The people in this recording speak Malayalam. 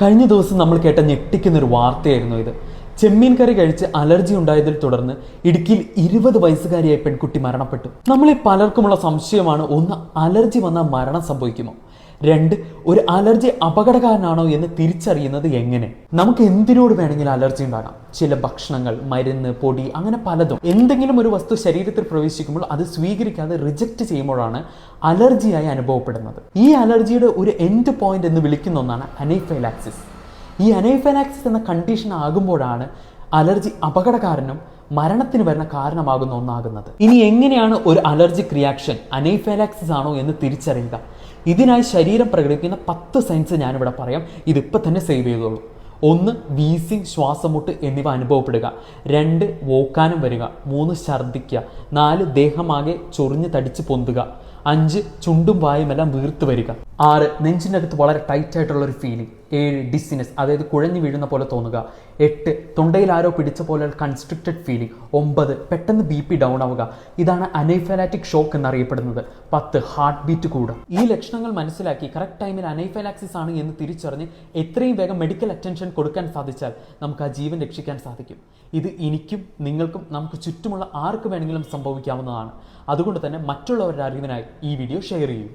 കഴിഞ്ഞ ദിവസം നമ്മൾ കേട്ട ഞെട്ടിക്കുന്ന ഒരു വാർത്തയായിരുന്നു ഇത്. ചെമ്മീൻ കറി കഴിച്ച് അലർജി ഉണ്ടായതിൽ തുടർന്ന് ഇടുക്കിയിൽ 20 വയസ്സുകാരിയായ പെൺകുട്ടി മരണപ്പെട്ടു. നമ്മളിൽ പലർക്കുമുള്ള സംശയമാണ്: ഒന്ന്, അലർജി വന്നാൽ മരണം സംഭവിക്കുമോ? 2, ഒരു അലർജി അപകടകാരനാണോ എന്ന് തിരിച്ചറിയുന്നത് എങ്ങനെ? നമുക്ക് എന്തിനോട് വേണമെങ്കിലും അലർജി ഉണ്ടാകാം. ചില ഭക്ഷണങ്ങൾ, മരുന്ന്, പൊടി, അങ്ങനെ പലതും. എന്തെങ്കിലും ഒരു വസ്തു ശരീരത്തിൽ പ്രവേശിക്കുമ്പോൾ അത് സ്വീകരിക്കാതെ റിജക്റ്റ് ചെയ്യുമ്പോഴാണ് അലർജിയായി അനുഭവപ്പെടുന്നത്. ഈ അലർജിയുടെ ഒരു എൻഡ് പോയിന്റ് എന്ന് വിളിക്കുന്ന ഒന്നാണ് അനൈഫൈലാക്സിസ്. ഈ അനൈഫൈലാക്സിസ് എന്ന കണ്ടീഷൻ ആകുമ്പോഴാണ് അലർജി അപകടകാരനും മരണത്തിന് വരുന്ന കാരണമാകുന്ന ഒന്നാകുന്നത്. ഇനി എങ്ങനെയാണ് ഒരു അലർജിക് റിയാക്ഷൻ അനൈഫൈലാക്സിസ് ആണോ എന്ന് തിരിച്ചറിയുക? ഇതിനായി ശരീരം പ്രകടിപ്പിക്കുന്ന 10 സൈൻസ് ഞാനിവിടെ പറയാം. ഇതിപ്പോൾ തന്നെ സേവ് ചെയ്തോളൂ. 1, വീസിങ്, ശ്വാസമുട്ട് എന്നിവ അനുഭവപ്പെടുക. 2, വോക്കാനം വരിക. 3, ഛർദ്ദിക്കുക. 4, ദേഹമാകെ ചൊറിഞ്ഞ് തടിച്ച് പൊന്തുക. 5, ചുണ്ടും വായുമെല്ലാം വീർത്ത് വരിക. 6, നെഞ്ചിൻ്റെ അകത്ത് വളരെ ടൈറ്റ് ആയിട്ടുള്ള ഒരു ഫീലിംഗ്. 7, ഡിസിനെസ്, അതായത് കുഴഞ്ഞു വീഴുന്ന പോലെ തോന്നുക. 8, തൊണ്ടയിൽ ആരോ പിടിച്ച പോലെ കൺസ്ട്രിക്റ്റഡ് ഫീലിംഗ്. 9, പെട്ടെന്ന് BP ഡൗൺ ആവുക. ഇതാണ് അനൈഫൈലാക്റ്റിക് ഷോക്ക് എന്നറിയപ്പെടുന്നത്. 10, ഹാർട്ട് ബീറ്റ് കൂടുക. ഈ ലക്ഷണങ്ങൾ മനസ്സിലാക്കി കറക്റ്റ് ടൈമിൽ അനൈഫൈലാക്സിസ് ആണ് എന്ന് തിരിച്ചറിഞ്ഞ് എത്രയും വേഗം മെഡിക്കൽ അറ്റൻഷൻ കൊടുക്കാൻ സാധിച്ചാൽ നമുക്ക് ആ ജീവൻ രക്ഷിക്കാൻ സാധിക്കും. ഇത് എനിക്കും നിങ്ങൾക്കും നമുക്ക് ചുറ്റുമുള്ള ആർക്ക് വേണമെങ്കിലും സംഭവിക്കാവുന്നതാണ്. അതുകൊണ്ട് തന്നെ മറ്റുള്ളവരുടെ അറിവിനായി ഈ വീഡിയോ ഷെയർ ചെയ്യൂ.